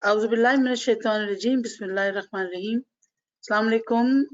Auzubillahiminash-shaytanir-rajim, Bismillahir-Rahmanir-Rahim. Assalamu alaikum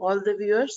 all the viewers.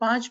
5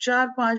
4-5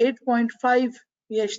8.5 pH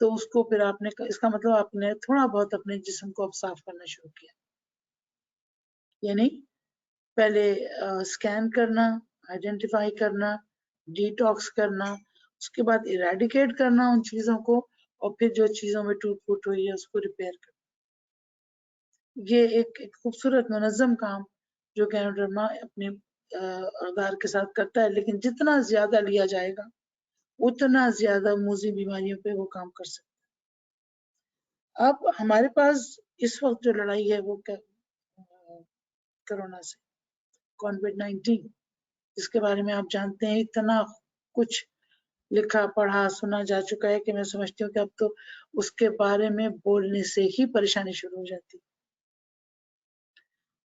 تو اس کو پھر آپ نے اس کا مطلب آپ نے تھوڑا بہت اپنے جسم کو اب صاف کرنا شروع کیا. یعنی پہلے اسکین کرنا, آئیڈینٹیفائی کرنا, ڈیٹاکس کرنا, اس کے بعد ایریڈیکیٹ کرنا ان چیزوں کو, اور پھر جو چیزوں میں ٹوٹ پھوٹ ہوئی ہے اس کو ریپیئر کرنا. یہ ایک خوبصورت منظم کام جو گینوڈرما اپنے اقدار کے ساتھ کرتا ہے, لیکن جتنا زیادہ لیا جائے گا اتنا زیادہ موذی بیماریوں پہ وہ کام کر سکتا ہے. اب ہمارے پاس اس وقت جو لڑائی ہے وہ کرونا سے, کووڈ-19, جس کے بارے میں آپ جانتے ہیں اتنا کچھ لکھا پڑھا سنا جا چکا ہے کہ میں سمجھتی ہوں کہ اب تو اس کے بارے میں بولنے سے ہی پریشانی شروع ہو جاتی.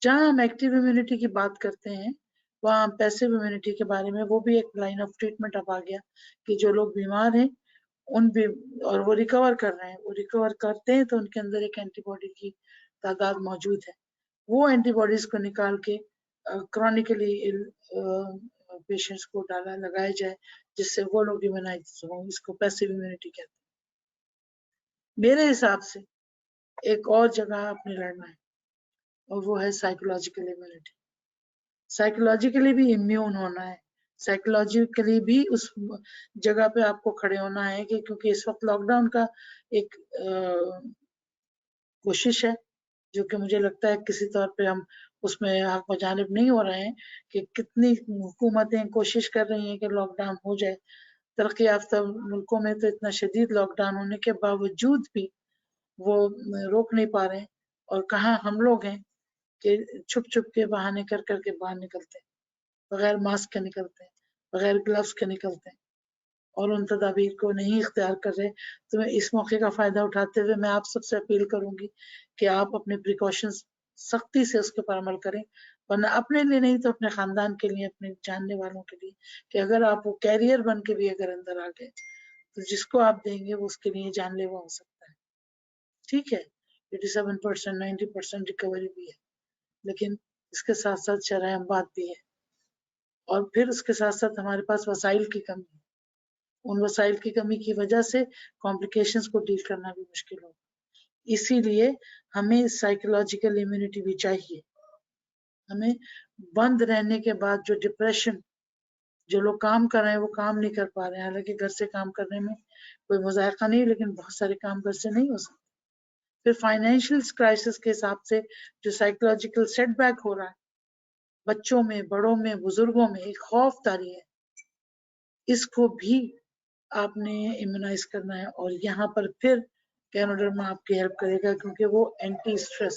جہاں ہم ایکٹیو امیونٹی کی بات کرتے ہیں وہاں پیسیو امیونٹی کے بارے میں وہ بھی ایک لائن آف ٹریٹمنٹ اب آ گیا کہ جو لوگ بیمار ہیں ان بھی اور وہ ریکور کر رہے ہیں, وہ ریکور کرتے ہیں تو ان کے اندر ایک اینٹی باڈی کی تعداد موجود ہے, وہ اینٹی باڈیز کو نکال کے کرونیکلی پیشنٹس کو لگایا جائے جس سے وہ لوگ امیونائز ہوں. اس کو پیسیو امیونٹی کہتے ہیں. میرے حساب سے ایک اور جگہ آپ نے لڑنا ہے اور وہ ہے سائیکولوجیکل امیونٹی. سائیکولوجیکلی بھی امیون ہونا ہے, سائیکولوجیکلی بھی اس جگہ پہ آپ کو کھڑے ہونا ہے کہ کیونکہ اس وقت لاک ڈاؤن کا ایک کوشش ہے جو کہ مجھے لگتا ہے کسی طور پہ ہم اس میں حق بجانب نہیں ہو رہے ہیں کہ کتنی حکومتیں کوشش کر رہی ہیں کہ لاک ڈاؤن ہو جائے. ترقی یافتہ ملکوں میں تو اتنا شدید لاک ڈاؤن ہونے کے باوجود بھی وہ روک نہیں پا رہے ہیں, اور کہاں ہم لوگ ہیں کہ چھپ چھپ کے بہانے کر کر کے باہر نکلتے ہیں, بغیر ماسک کے نکلتے ہیں, بغیر گلوز کے نکلتے ہیں اور ان تدابیر کو نہیں اختیار کر رہے. تو میں اس موقع کا فائدہ اٹھاتے ہوئے میں آپ سب سے اپیل کروں گی کہ آپ اپنے پریکاشنز سختی سے اس کے پر عمل کریں, ورنہ اپنے لیے نہیں تو اپنے خاندان کے لیے, اپنے جاننے والوں کے لیے, کہ اگر آپ وہ کیریئر بن کے بھی اگر اندر آ گئے تو جس کو آپ دیں گے وہ اس کے لیے جان لیوا ہو سکتا ہے. ٹھیک ہے 87% 90% ریکوری بھی ہے, لیکن اس کے ساتھ ساتھ شرح اموات بھی ہے, اور پھر اس کے ساتھ ساتھ ہمارے پاس وسائل کی کمی ہے. ان وسائل کی کمی کی وجہ سے کمپلیکیشنز کو ڈیل کرنا بھی مشکل ہوگا. اسی لیے ہمیں سائیکولوجیکل امیونٹی بھی چاہیے. ہمیں بند رہنے کے بعد جو ڈپریشن, جو لوگ کام کر رہے ہیں وہ کام نہیں کر پا رہے ہیں, حالانکہ گھر سے کام کرنے میں کوئی مذائقہ نہیں, لیکن بہت سارے کام گھر سے نہیں ہو سکتے. پھر فائنینشیل کرائسس کے حساب سے جو سائیکولوجیکل سیٹ بیک ہو رہا ہے بچوں میں, بڑوں میں, بزرگوں میں, ایک خوف طاری ہے, اس کو بھی آپ نے امیونائز کرنا ہے. اور یہاں پر پھر گینوڈرما آپ کی ہیلپ کرے گا کیونکہ وہ اینٹی اسٹریس.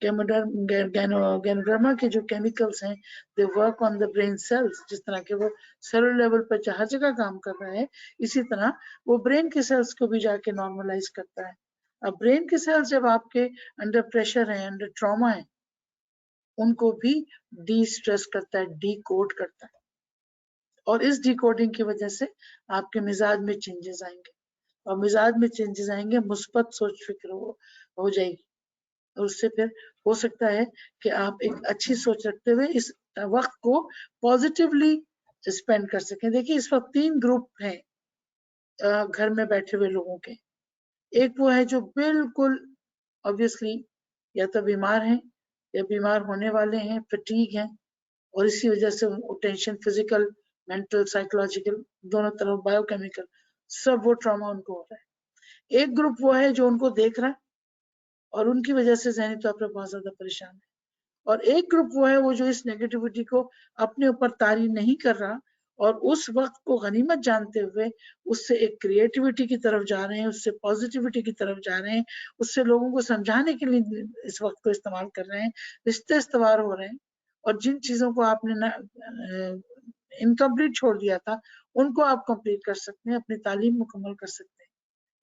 گینوڈرما کے جو کیمیکلز ہیں they work on the brain cells, جس طرح کہ وہ سیلر لیول پر ہر جگہ کام کر رہا ہے اسی طرح وہ برین کے سیلز کو بھی جا کے نارملائز کرتا ہے. اب برین کے سیلز جب آپ کے انڈر پریشر ہیں, انڈر ٹراما ہیں, ان کو بھی ڈی اسٹریس کرتا ہے, ڈی کوڈ کرتا ہے, اور اس ڈی کوڈنگ کی وجہ سے آپ کے مزاج میں چینجز آئیں گے, اور مزاج میں چینجز آئیں گے مثبت سوچ فکر ہو جائے گی, اور اس سے پھر ہو سکتا ہے کہ آپ ایک اچھی سوچ رکھتے ہوئے اس وقت کو پازیٹیولی اسپینڈ کر سکیں. دیکھیے اس وقت 3 گروپ ہیں گھر میں بیٹھے ہوئے لوگوں کے. ایک وہ ہے جو بالکل obviously یا تو بیمار ہیں یا بیمار ہونے والے ہیں, فٹیگ ہیں, اور اسی وجہ سے ٹینشن, فزیکل, مینٹل, سائیکولوجیکل, دونوں طرف بایو کیمیکل سب وہ ٹراما ان کو ہو رہا ہے. ایک گروپ وہ ہے جو ان کو دیکھ رہا ہے اور ان کی وجہ سے ذہنی طور پر بہت زیادہ پریشان ہے, اور ایک گروپ وہ ہے وہ جو اس نیگیٹیوٹی کو اپنے اوپر طاری نہیں کر رہا اور اس وقت کو غنیمت جانتے ہوئے اس سے ایک کریٹیوٹی کی طرف جا رہے ہیں, اس سے پازیٹیوٹی کی طرف جا رہے ہیں, اس سے لوگوں کو سمجھانے کے لیے اس وقت کو استعمال کر رہے ہیں, رشتے استوار ہو رہے ہیں, اور جن چیزوں کو آپ نے انکمپلیٹ چھوڑ دیا تھا ان کو آپ کمپلیٹ کر سکتے ہیں, اپنی تعلیم مکمل کر سکتے ہیں.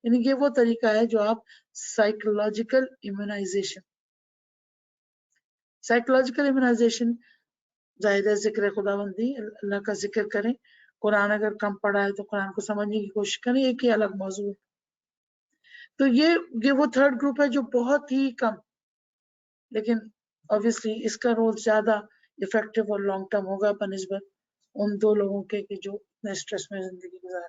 یعنی یہ وہ طریقہ ہے جو آپ سائیکولوجیکل امیونائزیشن. سائیکولوجیکل امیونائزیشن ظاہر ہے ذکر خداوندی, اللہ کا ذکر کریں, قرآن اگر کم پڑھا ہے تو قرآن کو سمجھنے کی کوشش کریں, ایک ہی الگ موضوع ہے. تو یہ وہ 3rd گروپ ہے جو بہت ہی کم, لیکن obviously اس کا رول زیادہ افیکٹو اور لانگ ٹرم ہوگا بنسبت ان 2 لوگوں کے جو اتنے اسٹریس میں زندگی گزار.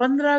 15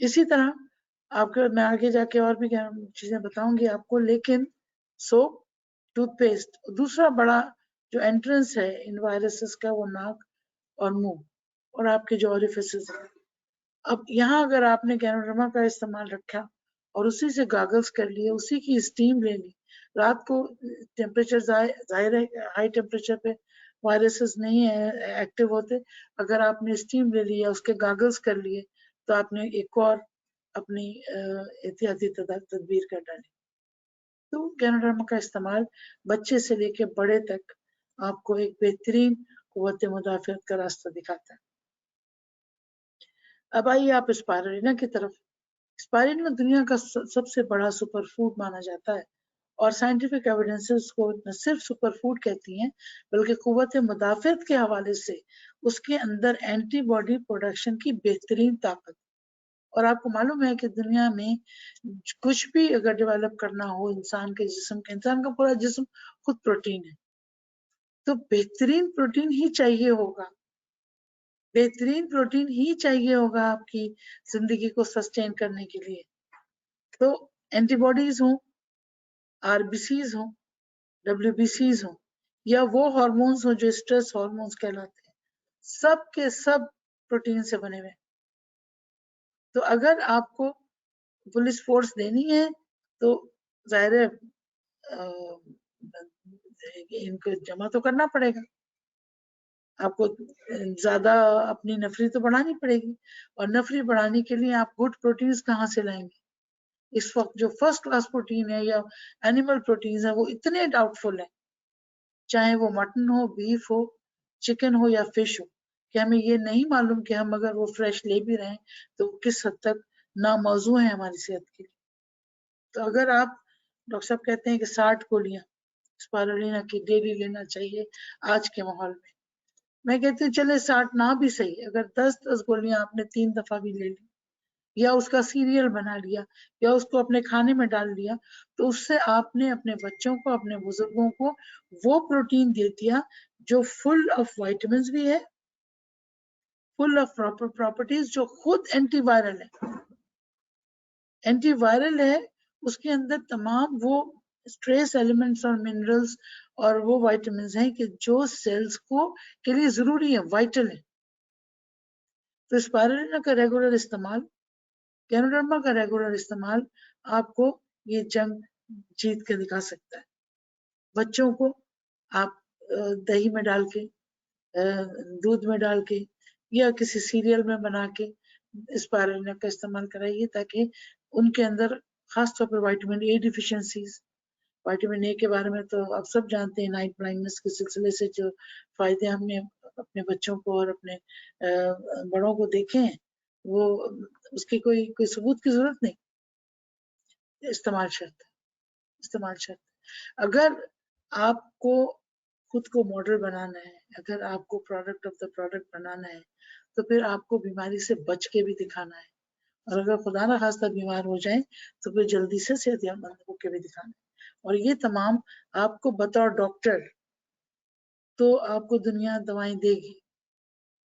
اسی طرح آپ کو میں آگے جا کے اور بھی چیزیں بتاؤں گی آپ کو، لیکن سوپ، ٹوتھ پیسٹ، دوسرا بڑا جو انٹرنس ہے ان وائرسز کا وہ ناک اور منہ اور آپ کے جو اوریفسز ہیں. اب یہاں اگر آپ نے گینوڈرما کا استعمال رکھا اور اسی سے گاگلز کر لیے، اسی کی اسٹیم لے لی، رات کو ٹیمپریچر ظاہر ہے ہائی ٹیمپریچر پہ وائرسز نہیں ایکٹیو ہوتے، اگر آپ نے اسٹیم لے لی یا اس کے گاگلز کر لیے تو آپ نے ایک اور اپنی احتیاطی تدبیر کر ڈالی. تو گینوڈرما کا استعمال بچے سے لے کے بڑے تک آپ کو ایک بہترین قوت مدافعت کا راستہ دکھاتا ہے. اب آئیے آپ اسپائرلینا کی طرف. اسپائرلینا دنیا کا سب سے بڑا سپر فوڈ مانا جاتا ہے اور سائنٹیفک ایویڈنسز کو نہ صرف سپر فوڈ کہتی ہیں بلکہ قوت مدافعت کے حوالے سے اس کے اندر اینٹی باڈی پروڈکشن کی بہترین طاقت. اور آپ کو معلوم ہے کہ دنیا میں کچھ بھی اگر ڈیولپ کرنا ہو انسان کے جسم کے، انسان کا پورا جسم خود پروٹین ہے، تو بہترین پروٹین ہی چاہیے ہوگا، بہترین پروٹین ہی چاہیے ہوگا آپ کی زندگی کو سسٹین کرنے کے لیے. تو اینٹی باڈیز ہوں، آر بی سیز ہوں، ڈبلیو بی سیز ہوں، یا وہ ہارمونز ہوں جو اسٹریس ہارمونز کہلاتے ہیں، سب کے سب پروٹین سے بنے ہوئے. تو اگر آپ کو پولیس فورس دینی ہے تو ظاہر ہے ان کو جمع تو کرنا پڑے گا، آپ کو زیادہ اپنی نفری تو بڑھانی پڑے گی، اور نفری بڑھانے کے لیے آپ گڈ پروٹینز کہاں سے لائیں گے؟ اس وقت جو فرسٹ کلاس پروٹین ہے یا اینیمل پروٹینز ہیں وہ اتنے ڈاؤٹ فل ہیں، چاہے وہ مٹن ہو، بیف ہو، چکن ہو یا فش ہو، کہ ہمیں یہ نہیں معلوم کہ ہم اگر وہ فریش لے بھی رہے ہیں تو کس حد تک ناموزوں ہے ہماری صحت کے لیے. تو اگر آپ ڈاکٹر صاحب کہتے ہیں کہ 60 گولیاں اسپائرلینا کی ڈیلی لینا چاہیے آج کے ماحول میں کہتی ہوں چلے 60 نہ بھی صحیح، اگر 10 گولیاں آپ نے 3 دفعہ بھی لے لی یا اس کا سیریل بنا لیا یا اس کو اپنے کھانے میں ڈال دیا، تو اس سے آپ نے اپنے بچوں کو، اپنے بزرگوں کو وہ پروٹین دے دیا جو فل آف وائٹامنز بھی ہے، فل آف پراپرٹیز، جو خود اینٹی وائرل ہے. اینٹی وائرل ہے، اس کے اندر تمام وہ ٹریس ایلیمنٹس اور منرلز اور وہ وائٹامنز ہیں کہ جو سیلز کو کے لیے ضروری ہے، وائٹل ہے. تو اسپائرلینا کا ریگولر استعمال، گینوڈرما کا ریگولر استعمال آپ کو یہ جنگ جیت کے دکھا سکتا ہے. بچوں کو آپ دہی میں ڈال کے، دودھ میں ڈال کے یا کسی سیریل میں بنا کے اسپائرلینا کا استعمال کرائیے تاکہ ان کے اندر خاص طور پر vitamin A deficiencies, vitamin A کے بارے میں تو آپ سب جانتے ہیں، نائٹ بلائنڈنس کے سلسلے سے جو فائدے ہم نے اپنے بچوں کو اور اپنے بڑوں کو دیکھے ہیں وہ اس کی کوئی ثبوت کی ضرورت نہیں. استعمال شرط، استعمال شرط. اگر آپ کو خود کو ماڈل بنانا ہے، اگر آپ کو پروڈکٹ آف دا پروڈکٹ بنانا ہے تو پھر آپ کو بیماری سے بچ کے بھی دکھانا ہے، اور اگر خدا نہ خواستہ بیمار ہو جائیں تو پھر جلدی سے صحت مند ہو کے بھی دکھانا ہے. اور یہ تمام آپ کو بطور ڈاکٹر تو آپ کو دنیا دوائیں دے گی،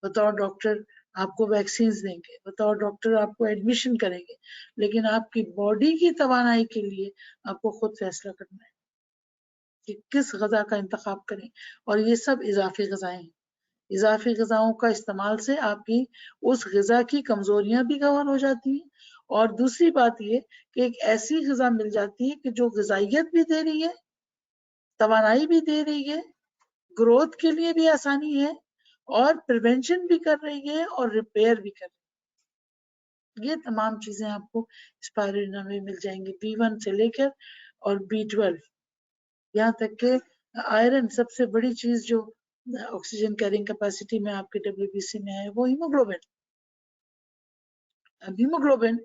بطور ڈاکٹر آپ کو ویکسینز دیں گے، بطور ڈاکٹر آپ کو ایڈمیشن کریں گے، لیکن آپ کی باڈی کی توانائی کے لیے آپ کو خود فیصلہ کرنا ہے کہ کس غذا کا انتخاب کریں. اور یہ سب اضافی غذائیں ہیں. اضافی غذاؤں کا استعمال سے آپ کی اس غذا کی کمزوریاں بھی کور ہو جاتی ہیں، اور دوسری بات یہ کہ ایک ایسی غذا مل جاتی ہے کہ جو غذائیت بھی دے رہی ہے، توانائی بھی دے رہی ہے، گروتھ کے لیے بھی آسانی ہے، اور پریونشن بھی کر رہی ہے اور ریپیئر بھی کر رہی ہے. یہ تمام چیزیں آپ کو اسپائرلینا میں مل جائیں گی، B1 سے لے کر اور B12 یہاں تک کہ آئرن، سب سے بڑی چیز جو آکسیجن کیرنگ کیپیسٹی میں آپ کے WBC میں ہے وہ ہیموگلوبن. ہیموگلوبن،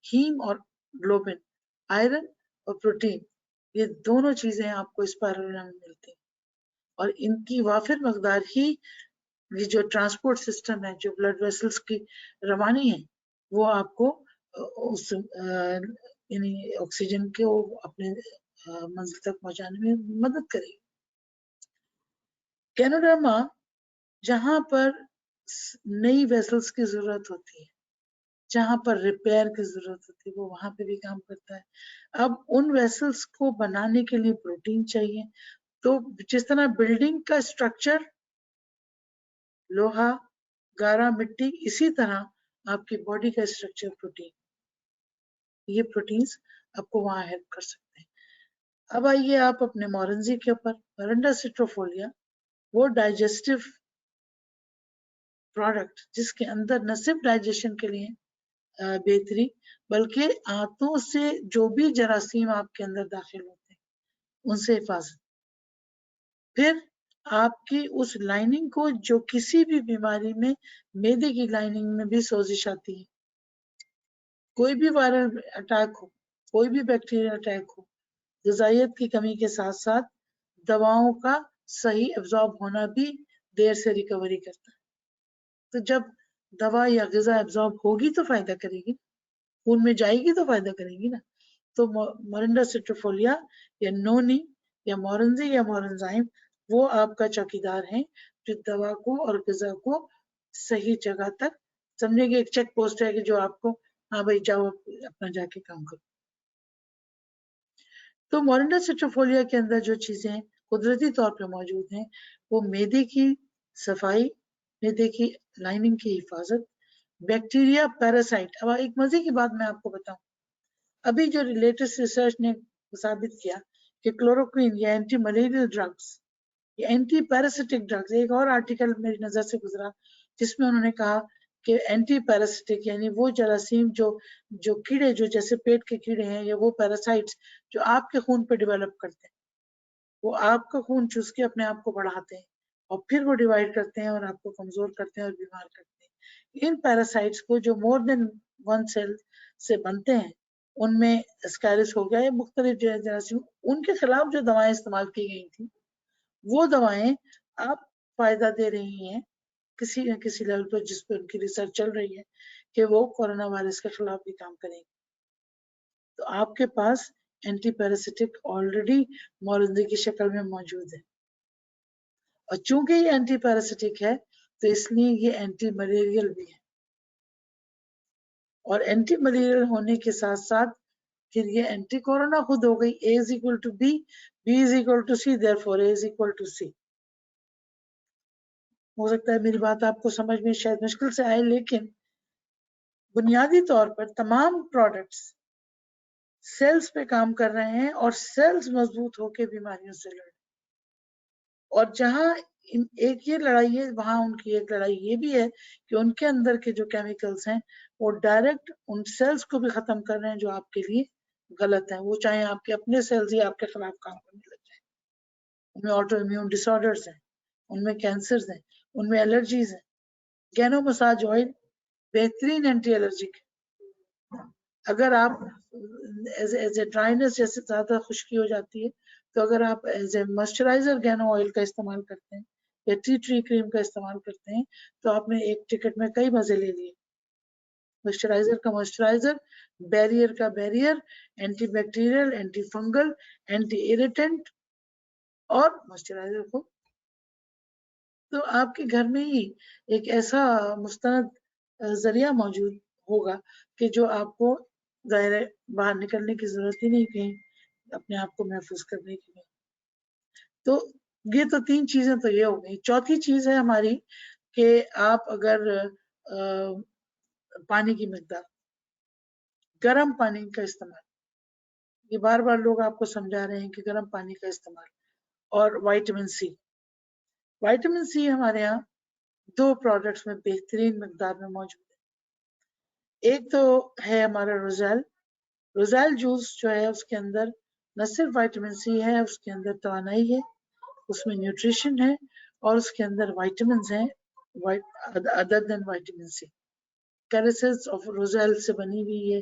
ہیم اور گلوبن، آئرن اور پروٹین، یہ دونوں چیزیں آپ کو اسپائرلینا میں ملتی ہیں. اور ان کی وافر مقدار ہی یہ جو ٹرانسپورٹ سسٹم ہے، جو بلڈ ویسلز کی روانی ہے، وہ آپ کو اس یعنی آکسیجن کو اپنے منزل تک پہنچانے میں مدد کرے گی. گینوڈرما، جہاں پر نئی ویسلز کی ضرورت ہوتی ہے، جہاں پر ریپیئر کی ضرورت ہوتی ہے وہ وہاں پہ بھی کام کرتا ہے. اب ان ویسلس کو بنانے کے لیے پروٹین چاہیے. تو جس طرح بلڈنگ کا اسٹرکچر لوہا گارا مٹی، اسی طرح آپ کی باڈی کا اسٹرکچر پروٹین. یہ پروٹینز آپ کو وہاں ہیلپ کر سکتے ہیں. اب آئیے آپ اپنے مورنزی کے اوپر. مورنڈا سٹروفولیا وہ ڈائجسٹو پروڈکٹ جس کے اندر نہ صرف ڈائجیشن کے لیے بہتری، بلکہ آنتوں سے جو بھی جراثیم آپ کے اندر داخل ہوتے ہیں ان سے حفاظت. پھر آپ کی اس لائننگ کو، جو کسی بھی بیماری میں معدے کی لائننگ میں بھی سوزش آتی ہے، کوئی بھی وائرل اٹیک ہو، کوئی بھی بیکٹیریل اٹیک ہو، غذائیت کی کمی کے ساتھ ساتھ دواؤں کا صحیح ایبزارب ہونا بھی دیر سے ریکوری کرتا ہے. تو جب دوا یا غذا ایبزارب ہوگی تو فائدہ کرے گی، خون میں جائے گی تو فائدہ کرے گی نا. تو مورنڈا سٹروفولیا یا نونی یا مورنزی یا مورنزائم وہ آپ کا چوکیدار ہیں جو دوا کو اور غذا کو صحیح جگہ تک، سمجھے کہ ایک چیک پوسٹ ہے کہ جو آپ کو، ہاں بھائی جاؤ اپنا جا کے کام کرو. تو مورنڈا سٹروفولیا کے اندر جو چیزیں قدرتی طور پہ موجود ہیں وہ معدے کی صفائی، معدے کی لائننگ کی حفاظت، بیکٹیریا پیراسائٹ. اب ایک مزے کی بات میں آپ کو بتاؤں، ابھی جو لیٹسٹ ریسرچ نے ثابت کیا کہ کلوروکوین یا اینٹی ملیریل ڈرگز یا اینٹی پیراسٹک ڈرگز، ایک اور آرٹیکل میری نظر سے گزرا جس میں انہوں نے کہا کہ اینٹی پیراسٹک یعنی وہ جراثیم جو کیڑے جو جیسے پیٹ کے کیڑے ہیں یا وہ پیراسائٹس جو آپ کے خون پہ ڈیولپ کرتے ہیں، وہ آپ کا خون چوس کے اپنے آپ کو بڑھاتے ہیں اور پھر وہ ڈیوائڈ کرتے ہیں اور آپ کو کمزور کرتے ہیں اور بیمار کرتے ہیں. ان پیراسائٹس کو جو مور دین ون سیل سے بنتے ہیں، ان میں اسکیرس ہو گیا یا مختلف جراثیم، ان کے خلاف جو دوائیں استعمال کی گئی تھیں وہ دوائیں آپ فائدہ دے رہی ہیں کسی نہ کسی لیول پر، جس پہ ان کی ریسرچ چل رہی ہے کہ وہ کورونا وائرس کے خلاف بھی کام کریں گے. تو آپ کے پاس اینٹی پیراسٹک آلریڈی مورنزی کی شکل میں موجود ہے، اور چونکہ یہ اینٹی پیراسٹک ہے تو اس لیے یہ اینٹی ملیریل بھی ہے. اور اینٹی ملیریل ہونے کے ساتھ ساتھ پھر یہ اینٹی کورونا خود ہو گئی. A is equal to B, B is equal to C, therefore A is equal to C. ہو سکتا ہے میری بات آپ کو سمجھ میں شاید مشکل سے آئے، لیکن بنیادی طور پر تمام پروڈکٹس سیلز پہ کام کر رہے ہیں اور سیلز مضبوط ہو کے بیماریوں سے لڑ. اور جہاں ایک یہ لڑائی ہے، وہاں ان کی ایک لڑائی یہ بھی ہے کہ ان کے اندر کے جو کیمیکلز ہیں وہ ڈائریکٹ ان سیلز کو بھی ختم کر رہے ہیں جو آپ کے لیے غلط ہیں، وہ چاہے آپ کے اپنے سیلز ہی آپ کے خلاف کام کرنے لگ جائیں. ان میں آٹو امیون ڈس آرڈرز ہیں، ان میں کینسرز ہیں، ان میں الرجیز ہیں. گینو مساج آئل بہترین اینٹی الرجک. اگر آپ ایز اے ڈرائنس جیسے زیادہ خشکی ہو جاتی ہے تو اگر آپ ایز اے موئسچرائزر گینو آئل کا استعمال کرتے ہیں یا ٹی کریم کا استعمال کرتے ہیں تو آپ نے ایک ٹکٹ میں کئی مزے لے لیے. موئسچرائزر کا موئسچرائزر، بیریئر کا barrier, anti bacterial, anti fungal, anti irritant اور موئسچرائزر کو. تو آپ کے گھر میں ہی ایک ایسا مستند ذریعہ موجود ہوگا کہ جو آپ کو ظاہر ہے باہر نکلنے کی ضرورت ہی نہیں کہیں اپنے آپ کو محفوظ کرنے کے لیے. تو یہ تو تین چیزیں تو یہ ہو گئی. چوتھی چیز ہے ہماری کہ آپ اگر پانی کی مقدار، گرم پانی کا استعمال، یہ بار بار لوگ آپ کو سمجھا رہے ہیں کہ گرم پانی کا استعمال، اور وائٹامن سی. وائٹامن سی ہمارے یہاں دو پروڈکٹس میں بہترین مقدار میں موجود ہے. ایک تو ہے ہمارا روزیل جوس جو ہے، اس کے اندر نہ صرف وائٹامن سی ہے، اس کے اندر توانائی ہے، اس میں نیوٹریشن ہے، اور اس کے اندر وائٹامنز ہیں ادر دین وائٹامن سی. کیریسز آف روزیل سے بنی ہوئی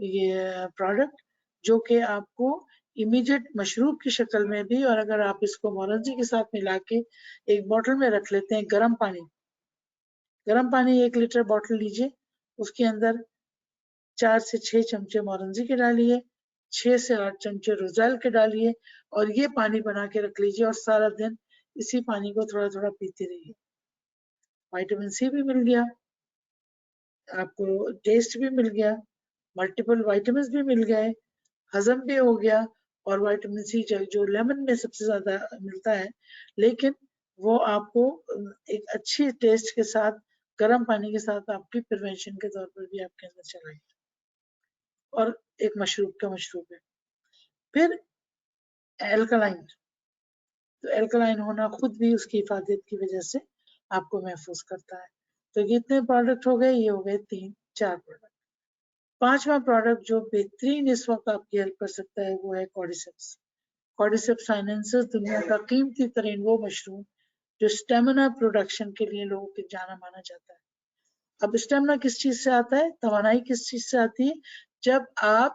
یہ پروڈکٹ جو کہ آپ کو امیڈیٹ مشروب کی شکل میں بھی، اور اگر آپ اس کو مورنزی کے ساتھ ملا کے ایک بوٹل میں رکھ لیتے ہیں، گرم پانی 1 لیٹر بوٹل لیجئے، اس کے اندر 4 سے 6 چمچے مورنزی کے ڈالیے، 6 سے 8 چمچے روزیل کے ڈالیے، اور یہ پانی بنا کے رکھ لیجئے اور سارا دن اسی پانی کو تھوڑا تھوڑا پیتے رہیے. وائٹامن سی بھی مل گیا، آپ کو ٹیسٹ بھی مل گیا, ملٹیپل وائٹامنس بھی مل گئے, ہضم بھی ہو گیا, اور وائٹامن سی جو لیمن میں سب سے زیادہ ملتا ہے, لیکن وہ آپ کو ایک اچھی ٹیسٹ کے ساتھ گرم پانی کے ساتھ آپ کی پریونشن کے طور پر بھی آپ کے اندر چلا گیا, اور ایک مشروب کا مشروب ہے. پھر الکلائن, تو الکلائن ہونا خود بھی اس کی حفاظت کی وجہ سے آپ کو محفوظ کرتا ہے. تو یہ اتنے پروڈکٹ ہو گئے, یہ ہو گئے 4 پروڈکٹ. 5واں پروڈکٹ جو بہترین اس وقت آپ کی ہیلپ کر سکتا ہے وہ ہے کارڈیسیپس. کارڈیسیپس سائنسز دنیا کا قیمتی ترین وہ مشروم جو اسٹیمنا پروڈکشن کے لیے لوگوں کے جانا مانا جاتا ہے. اب اسٹیمنا کس چیز سے آتا ہے, توانائی کس چیز سے آتی ہے, جب آپ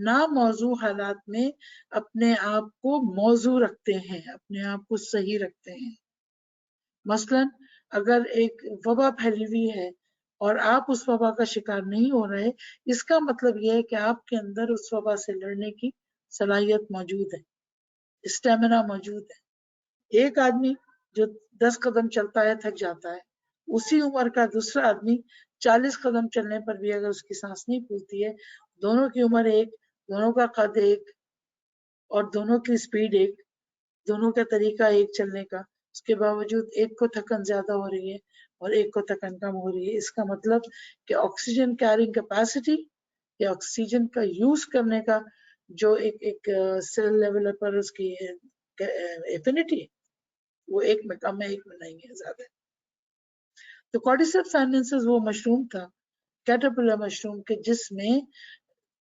ناموضوع حالات میں اپنے آپ کو موضوع رکھتے ہیں, اپنے آپ کو صحیح رکھتے ہیں. مثلاً اگر ایک وبا پھیلی ہوئی ہے اور آپ اس وبا کا شکار نہیں ہو رہے, اس کا مطلب یہ ہے کہ آپ کے اندر اس وبا سے لڑنے کی صلاحیت موجود ہے, اسٹیمنا موجود ہے. ایک آدمی جو 10 قدم چلتا ہے تھک جاتا ہے, اسی عمر کا دوسرا آدمی 40 قدم چلنے پر بھی اگر اس کی سانس نہیں پھولتی ہے, دونوں کی عمر ایک, دونوں کا قد ایک, اور دونوں کی سپیڈ ایک, دونوں کا طریقہ ایک چلنے کا, اس کے باوجود ایک کو تھکن زیادہ ہو رہی ہے اور ایک کو تھکن کم ہو رہی ہے. اس کا مطلب کہ آکسیجن کیرنگ کیپیسٹی یا آکسیجن کا یوز کرنے کا جو ایک سیل لیول پر اس کی ایفینٹی ہے, وہ ایک میں کم ہے, ایک میں نہیں ہے, زیادہ ہے. تو کارڈیسیپس سائنسز وہ مشروم تھا, کیٹرپلر مشروم کے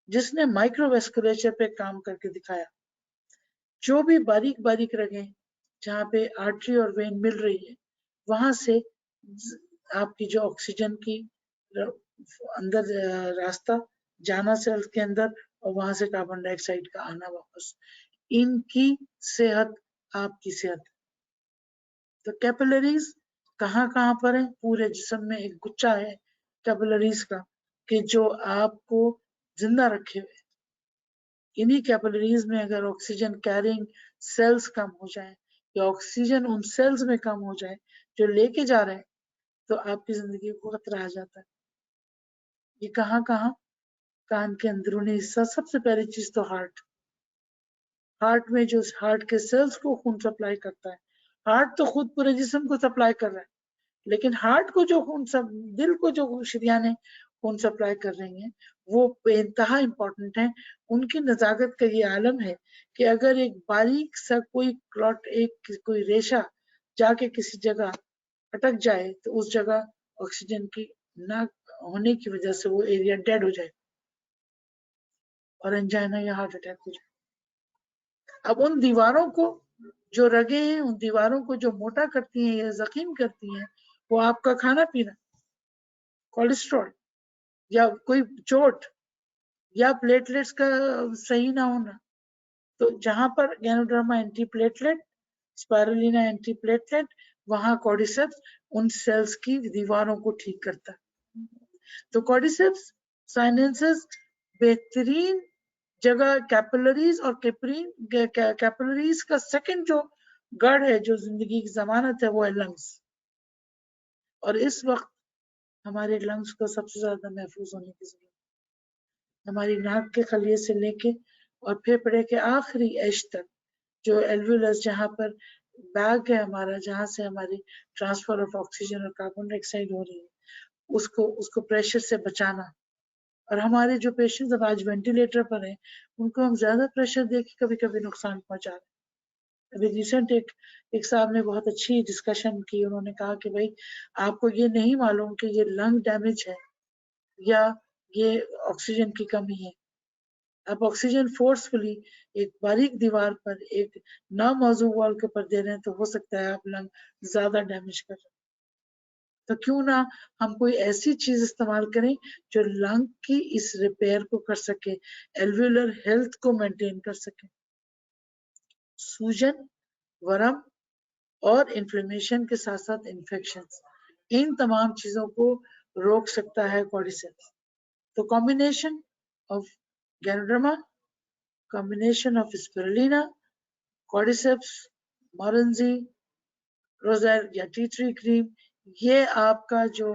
جس نے مائکرو ویسکولیچر پہ کام کر کے دکھایا. جو بھی باریک باریک رگیں جہاں پہ آرٹری اور وین مل رہی ہے, وہاں سے آپ کی جو آکسیجن کی اندر راستہ جانا سیل کے اندر, اور وہاں سے کاربن ڈائی آکسائڈ کا آنا واپس, ان کی صحت آپ کی صحت. تو کیپلریز کہاں کہاں پر ہیں, پورے جسم میں ایک گچھا ہے کیپلریز کا کہ جو آپ کو زندہ رکھے ہوئے. انہی کیپلریز میں اگر آکسیجن کیرنگ سیلز کم ہو جائیں یا آکسیجن ان سیلز میں کم ہو جائے جو لے کے جا رہے ہیں, تو آپ کی زندگی کو خطرہ آ جاتا ہے. یہ کہاں کہاں, کان کے اندرونی حصہ, سب سے پہلی چیز تو ہارٹ میں جو ہارٹ کے سیلز کو خون سپلائی کرتا ہے. ہارٹ تو خود پورے جسم کو سپلائی کر رہا ہے, لیکن ہارٹ کو جو خون دل کو جو شریانیں خون سپلائی کر رہی ہیں وہ بے انتہا امپورٹنٹ ہیں. ان کی نزاکت کا یہ عالم ہے کہ اگر ایک باریک سا کوئی کلوٹ, کوئی ریشہ جا کے کسی جگہ اٹک جائے تو اس جگہ آکسیجن کی نہ ہونے کی وجہ سے وہ ایریا ڈیڈ ہو جائے اور انجائنا یا ہارٹ اٹیک ہو جائے. اب ان دیواروں کو جو رگیں ہیں, ان دیواروں کو جو موٹا کرتی ہیں یا زخیم کرتی ہیں, وہ آپ کا کھانا پینا, کولیسٹرول, یا کوئی چوٹ, یا پلیٹلیٹس کا صحیح نہ ہونا. تو جہاں پر گینوڈرما اینٹی پلیٹلیٹ, اسپائرولینا اینٹی پلیٹلیٹ, وہاں کارڈیسیپس ان سیلز کی دیواروں کو ٹھیک کرتا ہے. تو کارڈیسیپس سائنسز بہترین جگہ کیپلریز, اور کیپلریز کا سیکنڈ جو گڑھ ہے, جو زندگی کی ضمانت ہے, وہ ہے لنگس. اور اس وقت ہمارے لنگس کو سب سے زیادہ محفوظ ہونے کی ضرورت ہے. ہماری ناک کے خلیے سے لے کے اور پھیپھڑے کے آخری ایج تک جو ایلویولس, جہاں پر بیگ ہے ہمارا, جہاں سے ہماری ٹرانسفر آف آکسیجن اور کاربن ڈائی آکسائڈ ہو رہی ہے, اس کو پریشر سے بچانا. اور ہمارے جو پیشنٹس اب آج وینٹیلیٹر پر ہیں, ان کو ہم زیادہ پریشر دے کے کبھی کبھی نقصان پہنچا رہے ہیں. ابھی ریسنٹ ایک صاحب نے بہت اچھی ڈسکشن کی, انہوں نے کہا کہ بھائی آپ کو یہ نہیں معلوم کہ یہ لنگ ڈیمیج ہے یا یہ آکسیجن کی کمی ہے. آپ آکسیجن فورسفلی ایک باریک دیوار پر, ایک ناموضوع وال کے اوپر دے رہے ہیں, تو ہو سکتا ہے آپ لنگ زیادہ ڈیمیج کر رہے ہیں. تو کیوں نہ ہم کوئی ایسی چیز استعمال کریں جو لنگ کی اس ریپیئر کو کر سکے, ایلویولر ہیلتھ کو مینٹین کر سکے. سوجن, ورم اور انفلیمیشن کے ساتھ ساتھ انفیکشن, ان تمام چیزوں کو روک سکتا ہے کارڈیسیپس. تو کمبینیشن آف گینوڈرما, کمبینیشن آف اسپیرولینا, کارڈیسیپس, مورنزی, روزر یا ٹی ٹری کریم, یہ آپ کا جو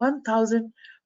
1000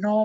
9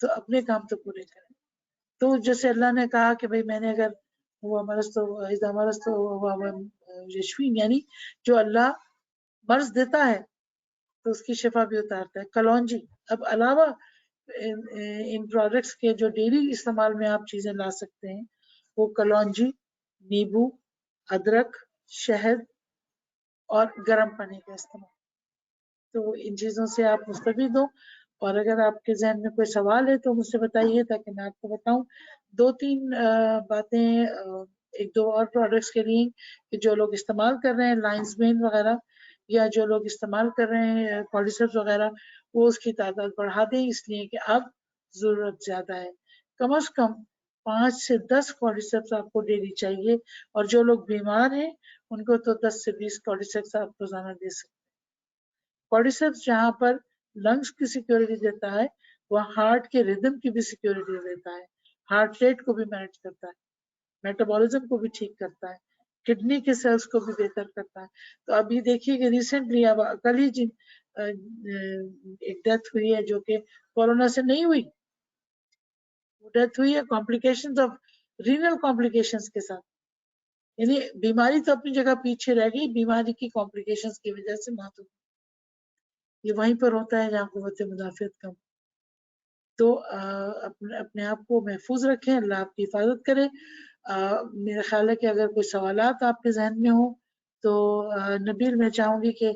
تو اپنے کام تو پورے کریں. تو جیسے اللہ نے کہا کہ بھئی میں نے اگر وہ مرض یشفین، یعنی جو اللہ مرض دیتا ہے تو اس کی شفا بھی اتارتا ہے. کلونجی، اب علاوہ ان پروڈکٹس کے جو ڈیلی استعمال میں آپ چیزیں لا سکتے ہیں وہ کلونجی، نیبو، ادرک، شہد اور گرم پانی کا استعمال. تو ان چیزوں سے آپ مستفید ہو. اور اگر آپ کے ذہن میں کوئی سوال ہے تو مجھ سے بتائیے تاکہ میں آپ کو بتاؤں. 2-3 باتیں ایک دو اور پروڈکٹس کے لیے کہ جو لوگ استعمال کر رہے ہیں لائنز مین وغیرہ، یا جو لوگ استعمال کر رہے ہیں کارڈیسپس وغیرہ، وہ اس کی تعداد بڑھا دیں، اس لیے کہ اب ضرورت زیادہ ہے. کم از کم 5 سے 10 کارڈیسپس آپ کو ڈیلی چاہیے، اور جو لوگ بیمار ہیں ان کو تو 10 سے 20 کارڈیسپس آپ روزانہ دے سکتے ہیں. کارڈیسپس جہاں پر لنگس کی سیکیورٹی دیتا ہے وہ ہارٹ کے ریدم کی بھی سیکیورٹی دیتا ہے، ہارٹ ریٹ کو بھی مینیج کرتا ہے، میٹابولزم کو بھی ٹھیک کرتا ہے، کڈنی کے سیلز کو بھی بہتر کرتا ہے. تو ابھی دیکھیے کہ ریسنٹلی اب کل ہی ایک ڈیتھ ہوئی ہے جو کہ کورونا سے نہیں ہوئی، وہ ڈیتھ ہوئی ہے کمپلیکیشنز آف رینل کمپلیکیشنز کے ساتھ. یعنی بیماری تو اپنی جگہ پیچھے رہ گئی، بیماری کی کمپلیکیشنز کی وجہ سے موت ہوئی. یہ وہیں پر ہوتا ہے جہاں قوت مدافعت کم. تو اپنے آپ کو محفوظ رکھیں، اللہ آپ کی حفاظت کرے. میرا خیال ہے کہ اگر کوئی سوالات آپ کے ذہن میں ہوں تو نبیل میں چاہوں گی کہ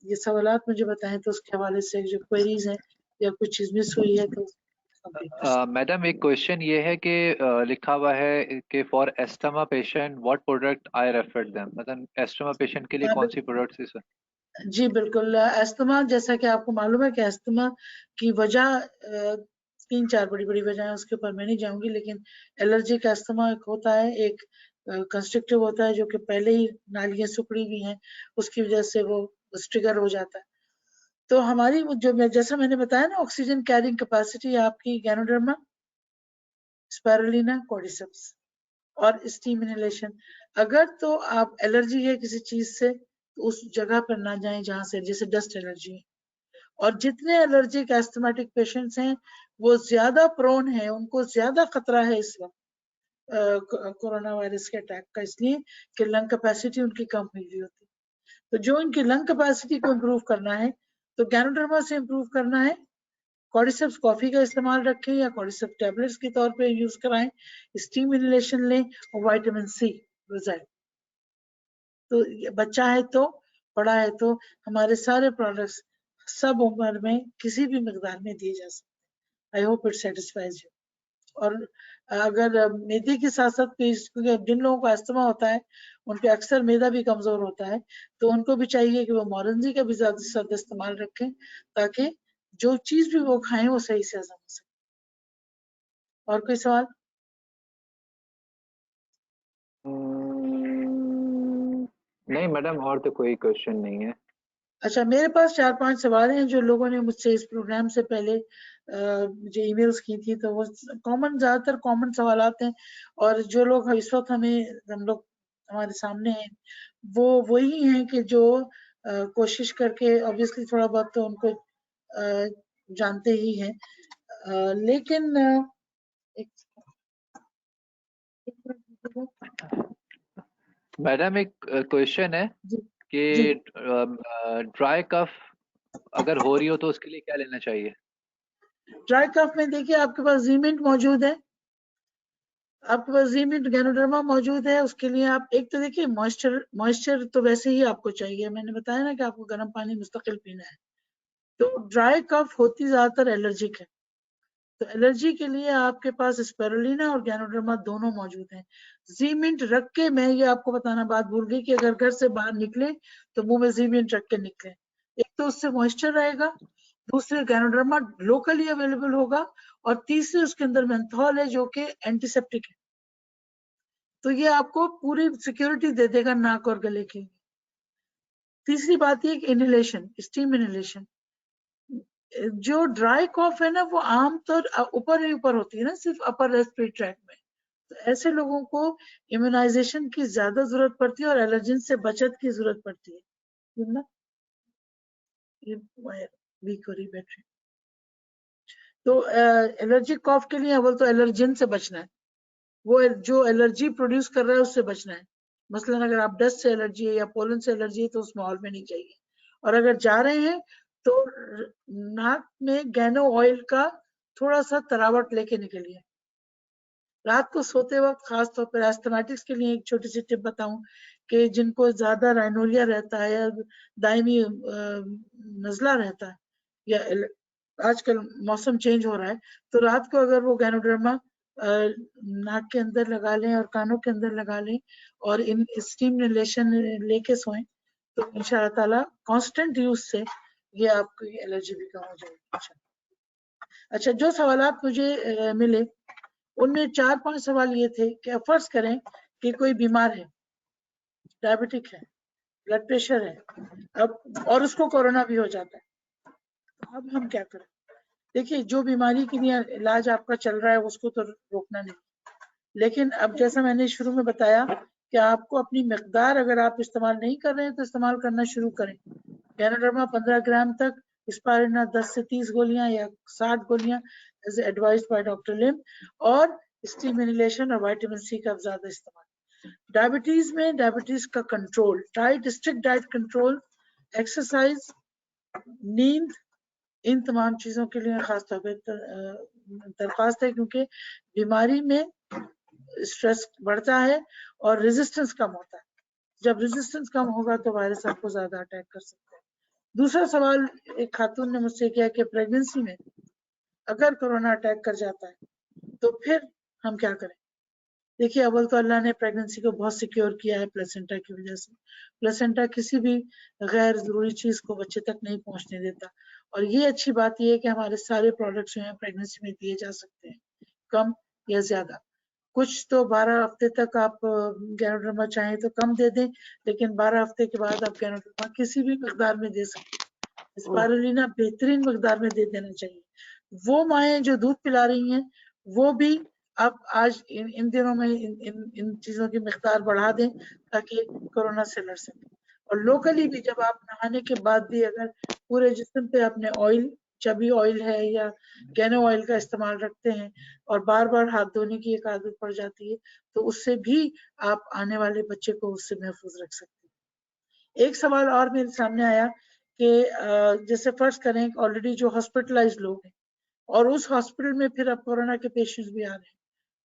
یہ سوالات مجھے بتائیں تو اس کے حوالے سے جو کوئریز ہیں یا کچھ چیز مس ہوئی ہے تو میڈم ایک کوشچن یہ ہے کہ لکھا ہوا ہے کہ for asthma patient what product I refer them, مطلب ایسٹما پیشنٹ کے لیے کون سی پروڈکٹس؟ جی بالکل. استما، جیسا کہ آپ کو معلوم ہے کہ استما کی وجہ 3-4 بڑی وجہ ہیں، اس کے اوپر میں نہیں جاؤں گی، لیکن الرجی کا استما ایک ہوتا ہے، ایک کنسٹرکٹیو ہوتا ہے جو کہ پہلے ہی نالیاں سکڑی ہوئی ہیں اس کی وجہ سے وہ ٹریگر ہو جاتا ہے. تو ہماری جو جیسا میں نے بتایا نا، آکسیجن کیرنگ کیپیسٹی آپ کی گینوڈرما، اسپیرولینا، کارڈیسپس اور اسٹیم انہیلیشن. اگر تو آپ الرجی ہے کسی چیز سے تو اس جگہ پر نہ جائیں جہاں سے جیسے ڈسٹ الرجی ہے. اور جتنے الرجک ایسٹمیٹک پیشنٹس ہیں وہ زیادہ پرون ہیں، ان کو زیادہ خطرہ ہے اس وقت کورونا وائرس کے اٹیک کا، اس لیے کہ لنگ کیپیسٹی ان کی کم ہوئی ہوتی. تو جو ان کی لنگ کیپیسٹی کو امپروو کرنا ہے تو گینوڈرما سے امپروو کرنا ہے. کارڈیسپس کافی کا استعمال رکھیں یا کارڈیسپس ٹیبلٹس کے طور پہ یوز کرائیں، اسٹیم انہیلیشن لیں اور وائٹامن سی غذائیں. تو بچہ ہے تو بڑا ہے تو ہمارے سارے پروڈکٹس سب عمر میں کسی بھی مقدار میں دیے جا سکتے ہیں. I hope it satisfies you. اور اگر میدے کے ساتھ ساتھ جن لوگوں کو استما ہوتا ہے ان پہ اکثر میدا بھی کمزور ہوتا ہے تو ان کو بھی چاہیے کہ وہ مورنزی کا بھی زیادہ سے زیادہ استعمال رکھیں تاکہ جو چیز بھی وہ کھائیں وہ صحیح سے ہضم ہو سکے. اور کوئی سوال؟ نہیں میڈم، اور تو کوئی کوشچن نہیں ہے. اچھا، میرے پاس 4-5 سوال ہیں جو لوگوں نے مجھ سے اس پروگرام سے پہلے مجھے ای میلز کی تھی، تو وہ زیادہ تر کامن سوالات ہیں، اور جو لوگ اس وقت ہم لوگ ہمارے سامنے ہیں وہ وہی ہیں کہ جو کوشش کر کے obviously تھوڑا بہت تو ان کو جانتے ہی ہیں، لیکن میڈم ایک کوشچن ہے کہ ڈرائی کف اگر ہو رہی ہو تو اس کے لیے کیا لینا چاہیے؟ ڈرائی کف میں دیکھیے آپ کے پاس زیمنٹ موجود ہے، آپ کے پاس زیمنٹ گینوڈرما موجود ہے. اس کے لیے آپ ایک تو دیکھیے موئسچر تو ویسے ہی آپ کو چاہیے، میں نے بتایا نا کہ آپ کو گرم پانی مستقل پینا ہے. تو ڈرائی کف ہوتی زیادہ تر الرجک ہے، تو الرجی کے لیے آپ کے پاس اسپیرولینا اور گینوڈرما دونوں موجود ہیں. زیمنٹ رکھ کے، میں یہ آپ کو بتانا بات بھول گئی کہ اگر گھر سے باہر نکلے تو منہ میں زیمنٹ رکھ کے نکلے. ایک تو اس سے موئسچر رہے گا، دوسرے گینوڈرما لوکلی اویلیبل ہوگا، اور تیسرے اس کے اندر مینتھول ہے جو کہ اینٹی سیپٹک ہے. تو یہ آپ کو پوری سیکیورٹی دے دے گا ناک اور گلے کی. تیسری بات یہ کہ انہیلیشن، اسٹیم انہیلیشن. جو ڈرائی کاف ہے نا وہ عام طور اوپر ہی اوپر ہوتی ہے نا، صرف اپر ریسپیریٹری ٹریک میں. تو ایسے لوگوں کو امیونائزیشن کی زیادہ ضرورت پڑتی ہے اور الرجن سے بچت کی ضرورت پڑتی ہے. ویک ہو رہی بیٹری. تو الرجی کاف کے لیے اول تو الرجن سے بچنا ہے، وہ جو الرجی پروڈیوس کر رہا ہے اس سے بچنا ہے. مثلاً اگر آپ ڈسٹ سے الرجی ہے یا پولن سے الرجی ہے تو اس ماحول میں نہیں چاہیے. اور اگر جا رہے ہیں تو ناک میں گینو آئل کا تھوڑا سا تراوٹ لے کے نکلیے. رات کو سوتے وقت خاص طور پر ایستھمیٹکس کے لیے ایک چھوٹی سی ٹپ بتاؤں کہ جن کو زیادہ رائنوریا رہتا ہے یا دائمی نزلہ رہتا ہے یا آج کل موسم چینج ہو رہا ہے تو رات کو اگر وہ گینوڈرما ناک کے اندر لگا لیں اور کانوں کے اندر لگا لیں اور ان اسٹیم انہیلیشن لے کے سوئیں تو ان شاء اللہ تعالیٰ کانسٹنٹ یوز سے یہ آپ کی الرجی بھی کم ہو جائے گی. اچھا، جو سوالات مجھے ملے ان میں 4-5 سوال یہ تھے کہ فرض کریں کہ کوئی بیمار ہے، ڈائبٹک ہے، بلڈ پریشر ہے، اب اور اس کو کورونا بھی ہو جاتا ہے، اب ہم کیا کریں؟ دیکھیے، جو بیماری کے لیے علاج آپ کا چل رہا ہے اس کو تو روکنا نہیں، لیکن اب جیسا میں نے شروع میں بتایا کہ آپ کو اپنی مقدار اگر آپ استعمال نہیں کر رہے ہیں تو استعمال کرنا شروع کریں. گینوڈرما 15 گرام تک، اسپائرلینا 10 سے 30 گولیاں یا 60 گولیاں ایز ایڈوائزڈ بائی ڈاکٹر لم، اور اسٹیم انہیلیشن اور وائٹامن سی کا زیادہ استعمال. ڈائبٹیز میں ڈائبٹیز کا control, diet, strict diet control, exercise, نیند، ان تمام چیزوں کے لیے خاص طور پہ درخواست ہے کیونکہ بیماری میں اسٹریس بڑھتا ہے اور ریزسٹنس کم ہوتا ہے. جب ریزسٹنس کم ہوگا تو وائرس آپ کو زیادہ اٹیک کر سکتا ہے. دوسرا سوال ایک خاتون نے مجھ سے کیا کہ پریگننسی میں اگر کورونا اٹیک کر جاتا ہے تو پھر ہم کیا کریں؟ دیکھیے، اول تو اللہ نے پریگننسی کو بہت سیکیور کیا ہے پلیسنٹا کی وجہ سے. پلیسنٹا کسی بھی غیر ضروری چیز کو بچے تک نہیں پہنچنے دیتا، اور یہ اچھی بات یہ ہے کہ ہمارے سارے پروڈکٹس جو ہیں پریگننسی میں دیے جا سکتے ہیں، کم یا زیادہ. کچھ تو 12 ہفتے تک آپ گینوڈرما چاہیں تو کم دے دیں، لیکن 12 ہفتے کے بعد آپ گینوڈرما کسی بھی مقدار میں دے سکتے ہیں. اسپائرولینا بہترین مقدار میں دے دینا چاہیے. وہ مائیں جو دودھ پلا رہی ہیں وہ بھی اب آج ان دنوں میں ان چیزوں کی مقدار بڑھا دیں تاکہ کورونا سے لڑ سکیں. اور لوکلی بھی جب آپ نہانے کے بعد بھی اگر پورے جسم پہ اپنے آئل، چبی آئل ہے یا گینو آئل کا استعمال رکھتے ہیں اور بار بار ہاتھ دھونے کی ایک عادت پڑ جاتی ہے تو اس سے بھی آپ آنے والے بچے کو اس سے محفوظ رکھ سکتے ہیں. ایک سوال اور میرے سامنے آیا کہ جیسے فرض کریں آلریڈی جو ہاسپٹلائز لوگ ہیں اور اس ہاسپٹل میں پھر اب کورونا کے پیشنٹس بھی آ رہے ہیں،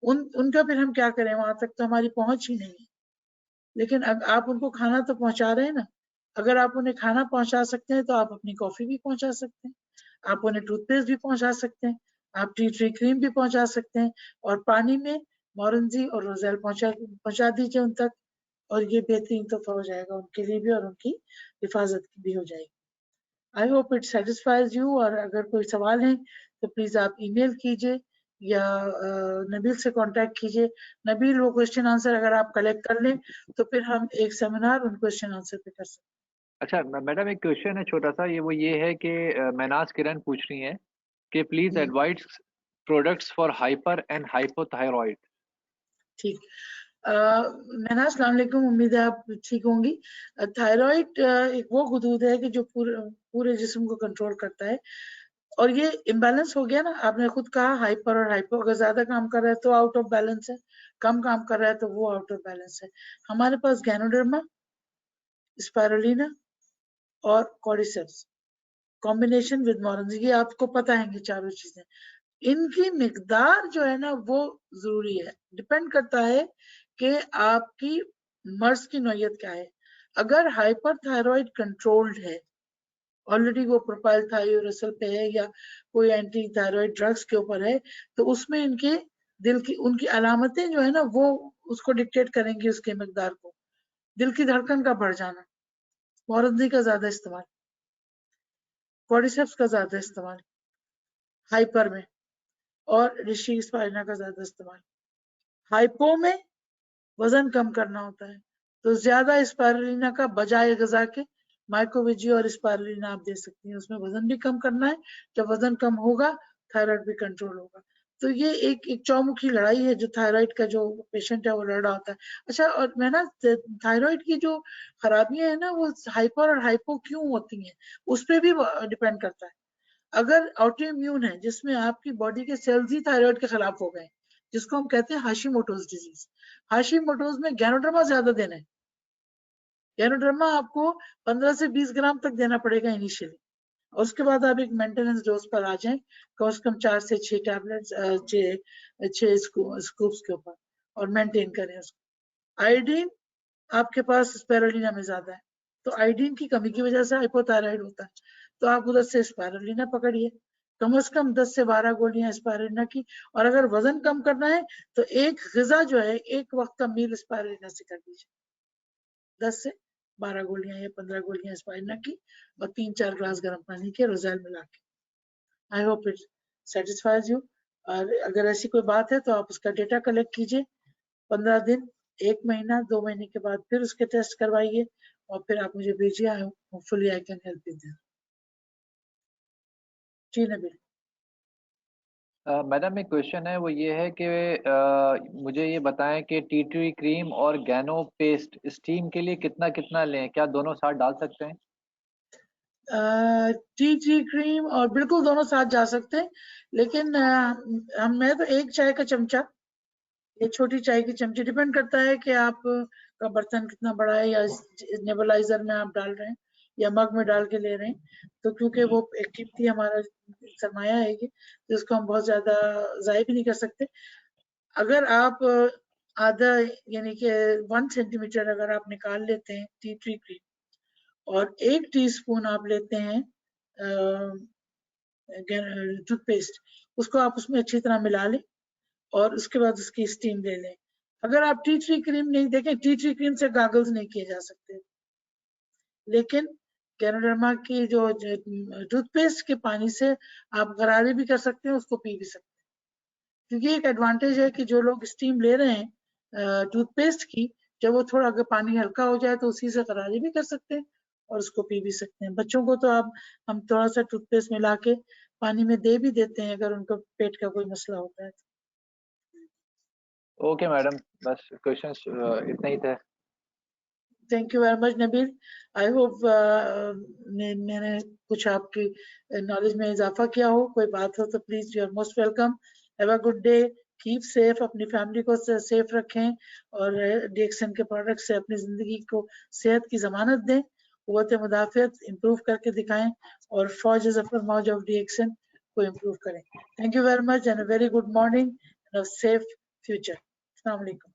ان کا پھر ہم کیا کریں؟ وہاں تک تو ہماری پہنچ ہی نہیں ہے، لیکن آپ ان کو کھانا تو پہنچا رہے ہیں نا. اگر آپ انہیں کھانا پہنچا سکتے ہیں تو آپ اپنی کافی بھی پہنچا سکتے ہیں، آپ انہیں ٹوتھ پیسٹ بھی پہنچا سکتے ہیں، آپ ٹی ٹری کریم بھی پہنچا سکتے ہیں، اور پانی میں مورنزی اور روزیل پہنچا دیجیے ان تک، اور یہ بہترین تحفہ ہو جائے گا ان کے لیے بھی اور ان کی حفاظت بھی ہو جائے گی. I hope it satisfies you. اور اگر کوئی سوال ہیں تو پلیز آپ ای میل کیجیے یا نبیل سے کانٹیکٹ کیجیے. نبیل وہ کوشچن آنسر اگر آپ کلیکٹ کر لیں تو پھر ہم ایک سیمینار ان کوشچن آنسر پہ کر سکتے ہیں. اچھا میڈم، ایک کوشچن ہے چھوٹا سا، وہ یہ ہے کہ میناز کرن پوچھ رہی ہیں کہ please advise products for hyper and hypo thyroid. ٹھیک، نینا السلام علیکم، امید ہے آپ ٹھیک ہوں گی. تھائرائڈ ایک وہ غدود ہے کہ جو پورے جسم کو کنٹرول کرتا ہے، اور یہ امبیلنس ہو گیا نا. آپ نے خود کہا ہائپر اور ہائپو، اگر زیادہ کام کر رہا ہے تو آؤٹ آف بیلنس ہے، کم کام کر رہا ہے تو وہ آؤٹ آف بیلنس ہے. ہمارے پاس گینوڈرما، اسپائرولینا اور کوڈیسیپس کمبینیشن ود مورنزی، یہ آپ کو پتہ ہیں یہ چاروں چیزیں. ان کی مقدار جو ہے نا وہ ضروری ہے، ڈپینڈ کرتا ہے کہ آپ کی مرض کی نوعیت کیا ہے. اگر ہائپر تھائرائڈ کنٹرولڈ ہے، آلریڈی وہ پروپائل تھائیورسل پہ ہے یا کوئی اینٹی تھائرائڈ ڈرگس کے اوپر ہے، تو اس میں ان کے دل کی ان کی علامتیں جو ہے نا وہ اس کو ڈکٹیٹ کریں گی اس کے مقدار کو. دل کی دھڑکن کا بڑھ جانا، مورنزی کا زیادہ استعمال، کوڈیسیپس کا زیادہ استعمال ہائپر میں، اور رشی اسپائرنا کا زیادہ استعمال. ہائپو میں وزن کم کرنا ہوتا ہے تو زیادہ اسپائرلینا کا بجائے غذا کے مائکروویجی اور اسپائرلینا آپ دے سکتی ہیں. اس میں وزن بھی کم کرنا ہے، جب وزن کم ہوگا تھائرائڈ بھی کنٹرول ہوگا. تو یہ ایک چومکھی لڑائی ہے جو تھائرائڈ کا جو پیشنٹ ہے وہ لڑ رہا ہوتا ہے. اچھا، اور میں نا تھائرائڈ کی جو خرابیاں ہیں نا وہ ہائپر اور ہائپو کیوں ہوتی ہیں اس پہ بھی ڈیپینڈ کرتا ہے. اگر آٹو امیون ہے جس میں آپ کی باڈی کے سیلز ہی تھائرائیڈ کے خلاف ہو گئے جس کو ہم کہتے ہیں ہاشی موٹوز ڈیزیز. ہاشی موٹوز میں گینوڈرما زیادہ دینا ہے. گینوڈرما آپ کو 15 سے 20 گرام تک دینا پڑے گا انیشیلی, اور اس کے بعد آپ ایک مینٹیننس ڈوز پر آ جائیں کم از کم 4 سے 6 ٹیبلٹس 6 اسکوپس کے اوپر, اور مینٹین کریں اس کو. آئیڈین آپ کے پاس اسپیرولینا میں زیادہ ہے, تو آئیڈین کی کمی کی وجہ سے ہائپوتھائرائڈ ہوتا ہے, تو آپ ادھر سے اسپیرولینا پکڑیے, کم از کم 10 سے 12 گولیاں اسپیرولینا کی. اور اگر وزن کم کرنا ہے تو ایک غذا جو ہے ایک وقت کا میل اسپیرولینا سے کر دیجیے, 10 سے 12 گولیاں یا 15 گولیاں اسپائرنا کی, اور 3-4 گلاس گرم پانی کے روزیل ملا کے. I hope it satisfies you. اور اگر ایسی کوئی بات ہے تو آپ اس کا ڈیٹا کلیکٹ کیجیے, 15 دن, 1 مہینہ, 2 مہینے کے بعد پھر اس کے ٹیسٹ کروائیے, اور پھر آپ مجھے بھیجیے. Hopefully I can help you there. جی نبیل. میڈم ایک کوشچن ہے, وہ یہ ہے کہ مجھے یہ بتائیں کہ ٹی ٹری کریم اور گینو پیسٹ اسٹیم کے لیے کتنا کتنا لیں, کیا دونوں ساتھ ڈال سکتے ہیں؟ ٹی ٹری کریم اور بالکل دونوں ساتھ جا سکتے ہیں, لیکن میں تو 1 چائے کا چمچہ, یہ چھوٹی چائے کی چمچی, ڈیپینڈ کرتا ہے کہ آپ کا برتن کتنا بڑا ہے, یا نیبلائزر میں آپ ڈال رہے ہیں یا مگ میں ڈال کے لے رہے ہیں, تو کیونکہ وہ ایک قیمتی ہمارا سرمایہ ہے کہ جس کو ہم بہت زیادہ ضائع بھی نہیں کر سکتے. اگر آپ آدھا یعنی کہ 1 سینٹی میٹر اگر آپ نکال لیتے ہیں ٹی ٹری کریم, اور 1 ٹی اسپون آپ لیتے ہیں ٹوتھ پیسٹ, اس کو آپ اس میں اچھی طرح ملا لیں, اور اس کے بعد اس کی اسٹیم لے لیں. اگر آپ ٹی ٹری کریم نہیں دیکھیں, ٹی ٹری کریم سے گاگلز نہیں کیے جا سکتے, لیکن گینوڈرما کی جو ٹوتھ پیسٹ کے پانی سے آپ غرارے بھی کر سکتے ہیں, اس کو پی بھی سکتے ہیں. کیونکہ ایک ایڈوانٹیج ہے کہ جو لوگ اسٹیم لے رہے ہیں ٹوتھ پیسٹ کی, جب وہ تھوڑا اگر پانی ہلکا ہو جائے تو اسی سے غرارے بھی کر سکتے ہیں اور اس کو پی بھی سکتے ہیں. بچوں کو تو ہم تھوڑا سا ٹوتھ پیسٹ ملا کے پانی میں دے بھی دیتے ہیں اگر ان کو پیٹ کا کوئی مسئلہ ہوتا ہے. اوکے میڈم, بس کوشچنس اتنا ہی تھے. Thank you very much Nabeel. I hope میں نے کچھ آپ کی نالج میں اضافہ کیا ہو. کوئی بات ہو تو please you are most welcome. Have a good day, keep safe, اپنی فیملی کو سیف رکھیں, اور ڈی ایکسن کے پروڈکٹ سے اپنی زندگی کو صحت کی ضمانت دیں, قوت مدافعت امپروو کر کے دکھائیں, اور فوج ظفر موج آف ڈی ایکسن کو امپروو کریں. Thank you very much and a very good morning and a safe future. السلام علیکم.